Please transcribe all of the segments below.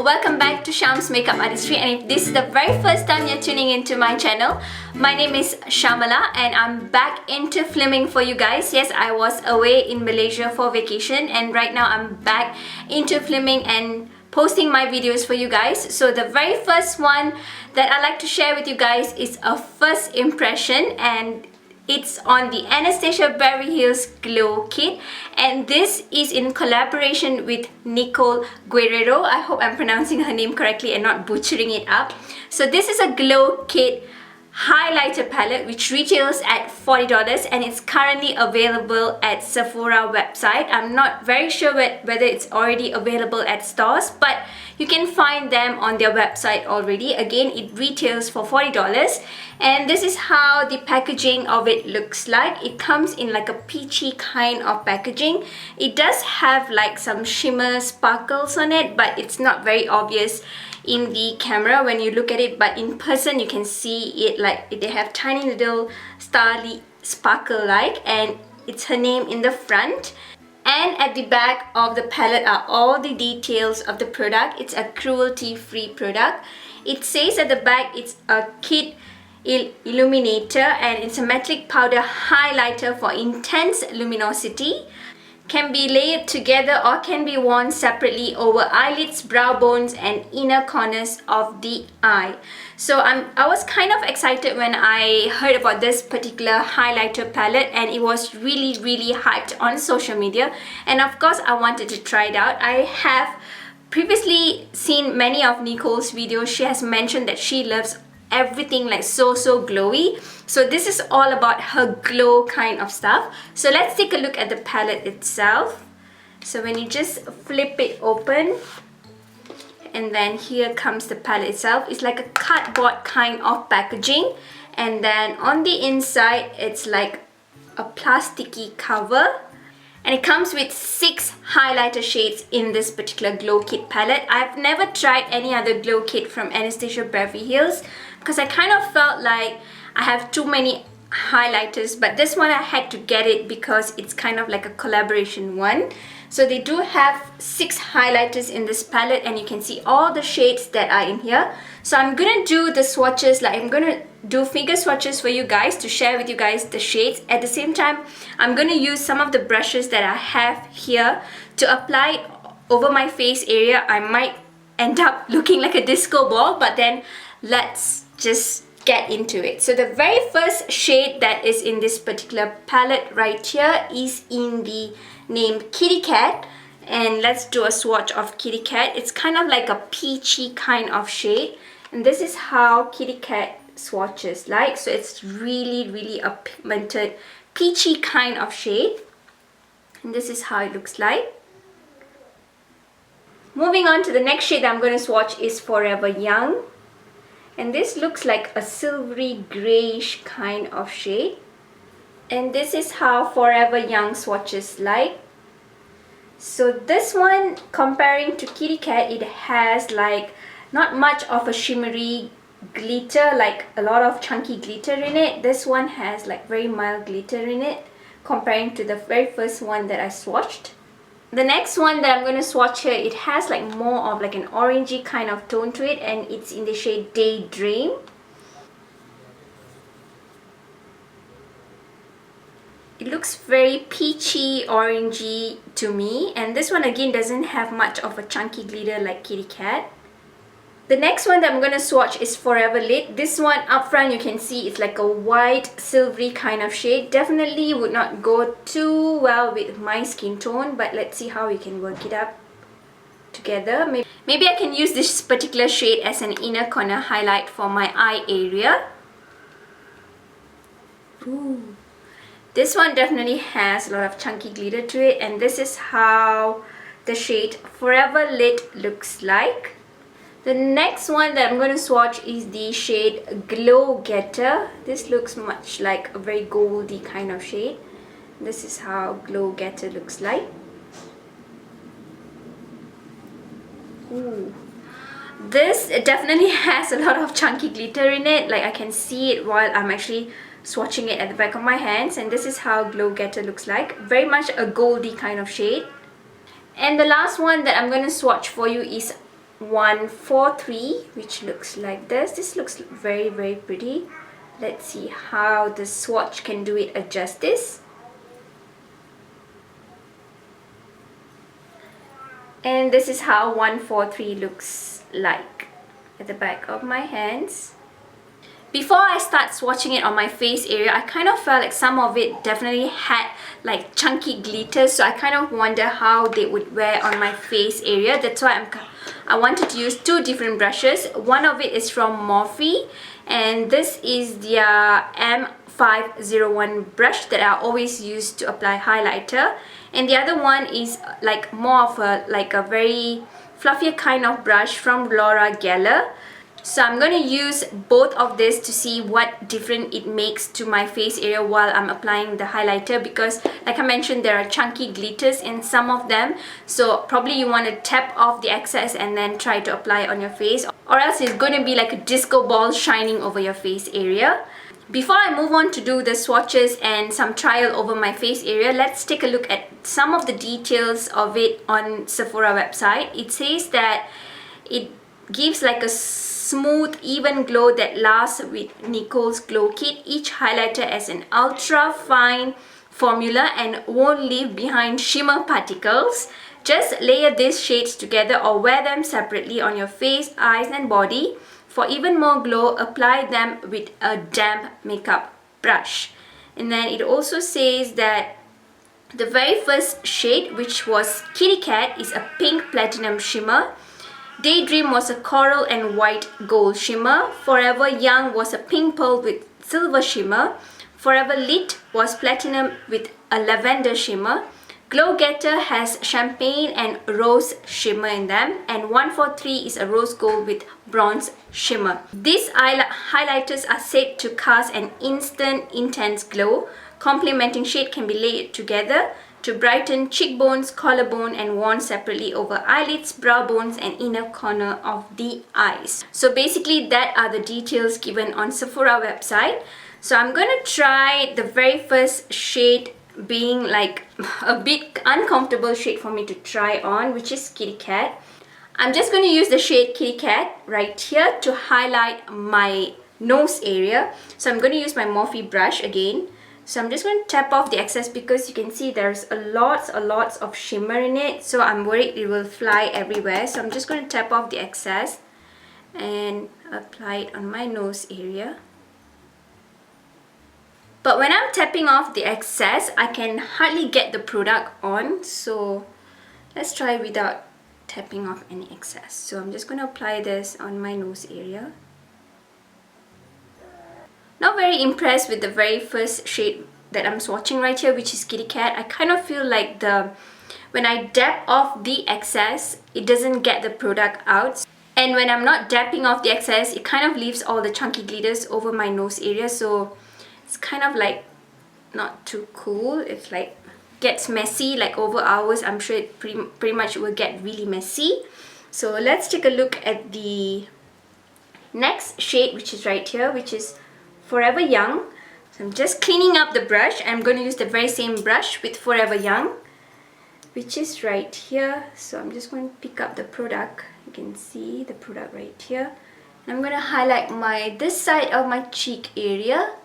welcome back to Sham's Makeup Artistry, and if this is the very first time you're tuning into my channel, my name is Shamala and I'm back into filming for you guys. Yes, I was away in Malaysia for vacation and right now I'm back into filming and posting my videos for you guys. So the very first one that I like to share with you guys is a first impression, and it's on the Anastasia Beverly Glow Kit, and this is in collaboration with Nicole Guerriero. I hope I'm pronouncing her name correctly and not butchering it up. So this is a Glow Kit highlighter palette which retails at $40 and it's currently available at Sephora website. I'm not very sure whether it's already available at stores, but you can find them on their website already. Again, it retails for $40 and this is how the packaging of it looks like. It comes in like a peachy kind of packaging. It does have like some shimmer sparkles on it, but it's not very obvious in the camera when you look at it, but in person you can see it, like they have tiny little starly sparkle like, and it's her name in the front. And at the back of the palette are all the details of the product. It's a cruelty-free product. It says at the back it's a kit illuminator and it's a metallic powder highlighter for intense luminosity. Can be layered together or can be worn separately over eyelids, brow bones and inner corners of the eye. So I was kind of excited when I heard about this particular highlighter palette, and it was really hyped on social media, and of course I wanted to try it out. I have previously seen many of Nicole's videos. She has mentioned that she loves everything like so glowy, so this is all about her glow kind of stuff. So let's take a look at the palette itself. So when you just flip it open, and then here comes the palette itself. It's like a cardboard kind of packaging, and then on the inside it's like a plasticky cover, and it comes with 6 highlighter shades in this particular Glow Kit palette. I've never tried any other Glow Kit from Anastasia Beverly because I kind of felt like I have too many highlighters, but this one I had to get it because it's kind of like a collaboration one. So they do have 6 highlighters in this palette, and you can see all the shades that are in here. So I'm gonna do the swatches, like I'm gonna do finger swatches for you guys to share with you guys the shades. At the same time, I'm gonna use some of the brushes that I have here to apply over my face area. I might end up looking like a disco ball, but then let's just get into it. So the very first shade that is in this particular palette right here is in the name Kitty Cat, and let's do a swatch of Kitty Cat. It's kind of like a peachy kind of shade, and this is how Kitty Cat swatches like. So it's really a pigmented peachy kind of shade, and this is how it looks like. Moving on to the next shade I'm going to swatch is Forever Young, and this looks like a silvery grayish kind of shade, and this is how Forever Young swatches like. So this one, comparing to Kitty Cat, it has like not much of a shimmery glitter, like a lot of chunky glitter in it. This one has like very mild glitter in it comparing to the very first one that I swatched. The next one that I'm going to swatch here, it has like more of like an orangey kind of tone to it, and it's in the shade Daydream. It looks very peachy orangey to me, and this one again doesn't have much of a chunky glitter like Kitty Cat. The next one that I'm going to swatch is Forever Lit. This one up front you can see it's like a white silvery kind of shade. Definitely would not go too well with my skin tone, but let's see how we can work it up together. Maybe I can use this particular shade as an inner corner highlight for my eye area. Ooh. This one definitely has a lot of chunky glitter to it, and this is how the shade Forever Lit looks like. The next one that I'm going to swatch is the shade Glow Getter. This looks much like a very goldy kind of shade. This is how Glow Getter looks like. Ooh. This definitely has a lot of chunky glitter in it. Like I can see it while I'm actually swatching it at the back of my hands, and this is how Glow Getter looks like. Very much a goldy kind of shade. And the last one that I'm going to swatch for you is 143, which looks like this. This looks very, very pretty. Let's see how the swatch can do it justice. And this is how 143 looks like at the back of my hands. Before I start swatching it on my face area, I kind of felt like some of it definitely had like chunky glitters, so I kind of wonder how they would wear on my face area. That's why I wanted to use two different brushes. One of it is from Morphe, and this is their M501 brush that I always use to apply highlighter, and the other one is like more of a very fluffier kind of brush from Laura Geller. So I'm going to use both of this to see what different it makes to my face area while I'm applying the highlighter, because like I mentioned, there are chunky glitters in some of them, so probably you want to tap off the excess and then try to apply it on your face, or else it's going to be like a disco ball shining over your face area. Before I move on to do the swatches and some trial over my face area, let's take a look at some of the details of it on Sephora website. It says that it gives like a smooth, even glow that lasts with Nicole's Glow Kit. Each highlighter as an ultra fine formula and won't leave behind shimmer particles. Just layer these shades together or wear them separately on your face, eyes and body. For even more glow, apply them with a damp makeup brush. And then it also says that the very first shade, which was Kitty Cat, is a pink platinum shimmer. Daydream was a coral and white gold shimmer. Forever Young was a pink pearl with silver shimmer. Forever Lit was platinum with a lavender shimmer. Glow Getter has champagne and rose shimmer in them, and 143 is a rose gold with bronze shimmer. These highlighters are said to cast an instant intense glow. Complementing shade can be layered together to brighten cheekbones, collarbone and worn separately over eyelids, brow bones and inner corner of the eyes. So basically that are the details given on Sephora website. So I'm going to try the very first shade, being like a bit uncomfortable shade for me to try on, which is Kitty Cat. I'm just going to use the shade Kitty Cat right here to highlight my nose area. So I'm going to use my Morphe brush again. So I'm just going to tap off the excess because you can see there's a lots of shimmer in it. So I'm worried it will fly everywhere. So I'm just going to tap off the excess and apply it on my nose area. But when I'm tapping off the excess, I can hardly get the product on. So let's try without tapping off any excess. So I'm just going to apply this on my nose area. Not very impressed with the very first shade that I'm swatching right here, which is Kitty Cat. I kind of feel like when I dab off the excess, it doesn't get the product out. And when I'm not dabbing off the excess, it kind of leaves all the chunky glitters over my nose area. So it's kind of like not too cool. It's like gets messy like over hours. I'm sure it pretty much will get really messy. So let's take a look at the next shade, which is right here, which is Forever Young. So I'm just cleaning up the brush. I'm going to use the very same brush with Forever Young, which is right here. So I'm just going to pick up the product. You can see the product right here. And I'm going to highlight this side of my cheek area.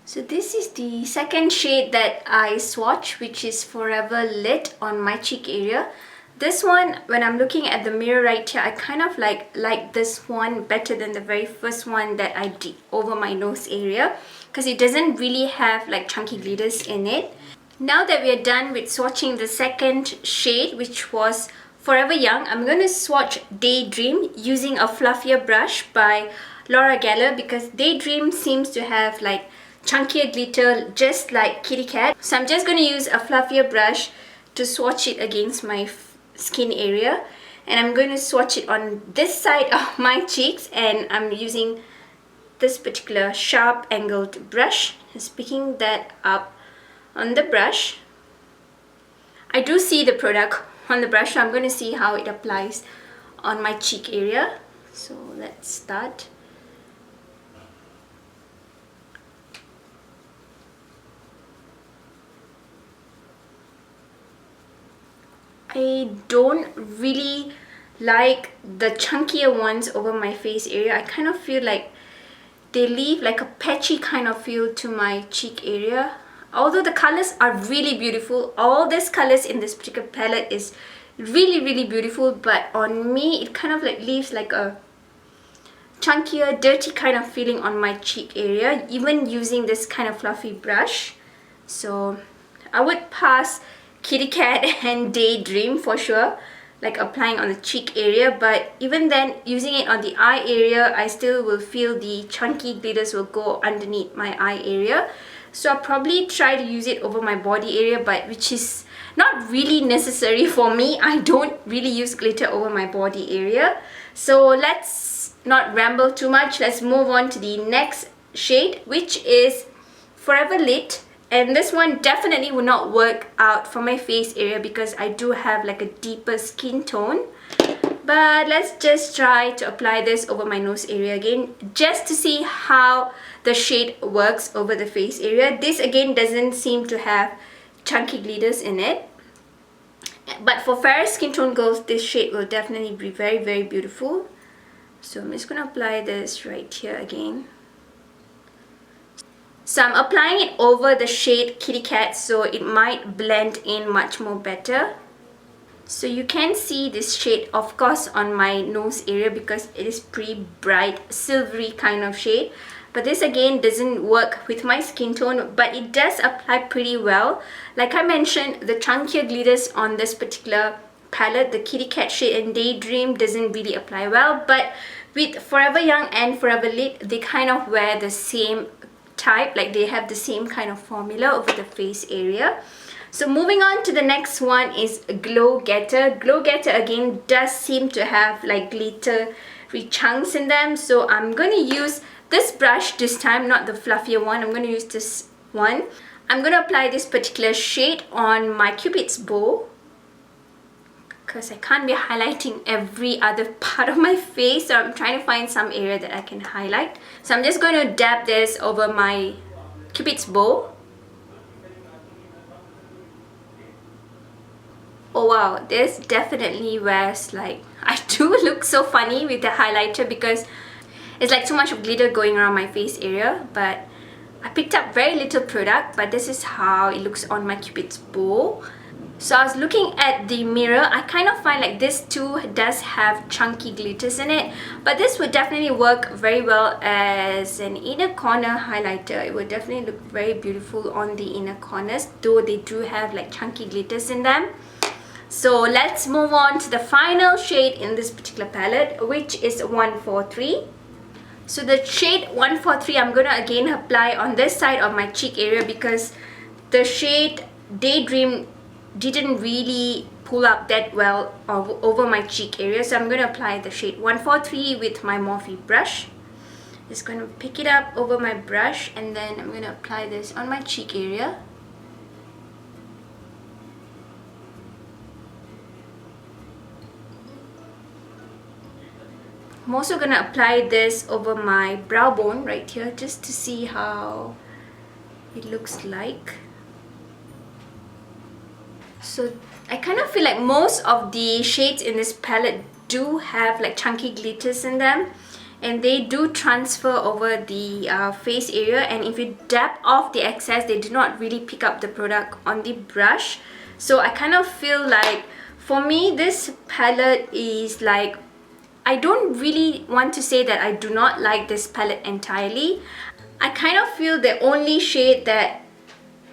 So this is the second shade that I swatched, which is Forever Lit on my cheek area. This one, when I'm looking at the mirror right here, I kind of like this one better than the very first one that I did over my nose area, because it doesn't really have like chunky glitters in it. Now that we are done with swatching the second shade, which was Forever Young, I'm going to swatch Daydream using a fluffier brush by Laura Geller, because Daydream seems to have like chunkier glitter just like Kitty Cat. So I'm just going to use a fluffier brush to swatch it against my skin area, and I'm going to swatch it on this side of my cheeks, and I'm using this particular sharp angled brush, just picking that up on the brush. I do see the product on the brush, so I'm going to see how it applies on my cheek area. So let's start. I don't really like the chunkier ones over my face area. I kind of feel like they leave like a patchy kind of feel to my cheek area. Although the colors are really beautiful, all these colors in this particular palette is really beautiful, but on me it kind of like leaves like a chunkier, dirty kind of feeling on my cheek area, even using this kind of fluffy brush. So I would pass Kitty Cat and Daydream for sure, like applying on the cheek area, but even then, using it on the eye area, I still will feel the chunky glitters will go underneath my eye area. So I'll probably try to use it over my body area, but which is not really necessary for me. I don't really use glitter over my body area. So let's not ramble too much. Let's move on to the next shade, which is Forever Lit. And this one definitely will not work out for my face area because I do have like a deeper skin tone. But let's just try to apply this over my nose area again, just to see how the shade works over the face area. This again doesn't seem to have chunky glitters in it. But for fair skin tone girls, this shade will definitely be very beautiful. So I'm just going to apply this right here again. So I'm applying it over the shade Kitty Cat, so it might blend in much more better. So you can see this shade of course on my nose area because it is pretty bright silvery kind of shade. But this again doesn't work with my skin tone, but it does apply pretty well. Like I mentioned, the chunkier glitters on this particular palette, the Kitty Cat shade and Daydream, doesn't really apply well. But with Forever Young and Forever Lit, they kind of wear the same type, like they have the same kind of formula over the face area. So moving on to the next one is Glow Getter. Glow Getter again does seem to have like glittery chunks in them. So I'm going to use this brush this time, not the fluffier one. I'm going to use this one. I'm going to apply this particular shade on my Cupid's bow because I can't be highlighting every other part of my face. So I'm trying to find some area that I can highlight. So I'm just going to dab this over my Cupid's bow. Oh wow, this definitely wears like, I do look so funny with the highlighter because it's like too much of glitter going around my face area. But I picked up very little product, but this is how it looks on my Cupid's bow. So I was looking at the mirror, I kind of find like this too does have chunky glitters in it, but this would definitely work very well as an inner corner highlighter. It would definitely look very beautiful on the inner corners, though they do have like chunky glitters in them. So let's move on to the final shade in this particular palette, which is 143. So the shade 143 I'm going to again apply on this side of my cheek area because the shade Daydream didn't really pull up that well over my cheek area. So I'm going to apply the shade 143 with my Morphe brush. Just going to pick it up over my brush and then I'm going to apply this on my cheek area. I'm also going to apply this over my brow bone right here just to see how it looks like. So I kind of feel like most of the shades in this palette do have like chunky glitters in them, and they do transfer over the face area, and if you dab off the excess, they do not really pick up the product on the brush. So I kind of feel like for me this palette is like, I don't really want to say that I do not like this palette entirely. I kind of feel the only shade that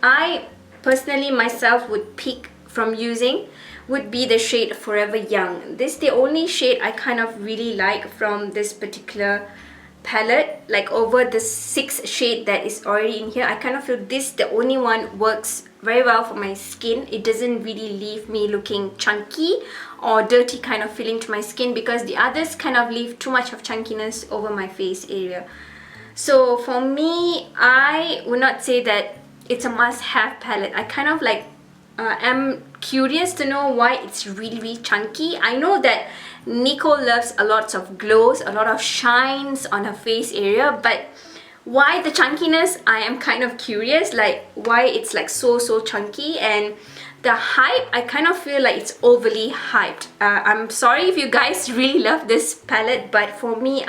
I personally myself would pick from using would be the shade Forever Young. This is the only shade I kind of really like from this particular palette. Like over the 6 shade that is already in here, I kind of feel this the only one works very well for my skin. It doesn't really leave me looking chunky or dirty kind of feeling to my skin, because the others kind of leave too much of chunkiness over my face area. So for me, I would not say that it's a must-have palette. I kind of like am curious to know why it's really chunky. I know that Nicole loves a lot of glows, a lot of shines on her face area, but why the chunkiness? I am kind of curious, like why it's like so chunky. And the hype, I kind of feel like it's overly hyped. I'm sorry if you guys really love this palette, but for me,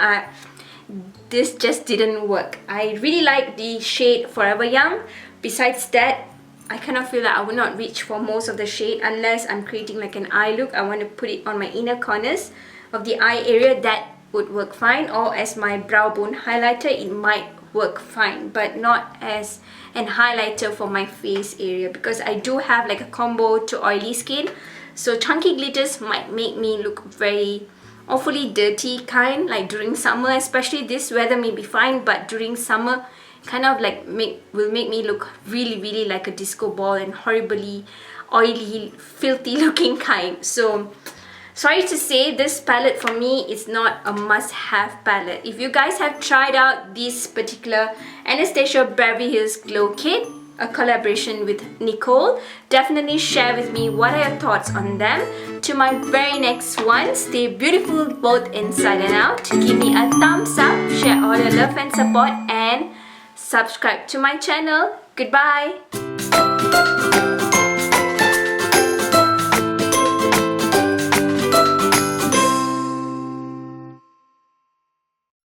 this just didn't work. I really like the shade Forever Young. Besides that, I kind of feel like I will not reach for most of the shade unless I'm creating like an eye look. I want to put it on my inner corners of the eye area. That would work fine, or as my brow bone highlighter, it might work fine, but not as an highlighter for my face area, because I do have like a combo to oily skin, so chunky glitters might make me look very awfully dirty kind, like during summer. Especially this weather may be fine, but during summer kind of like will make me look really like a disco ball and horribly oily, filthy looking kind. So sorry to say, this palette for me is not a must-have palette. If you guys have tried out this particular Anastasia Beverly Hills Glow Kit, a collaboration with Nicole, definitely share with me what are your thoughts on them. To my very next one, stay beautiful both inside and out. Give me a thumbs up, share all your love and support, and subscribe to my channel. Goodbye!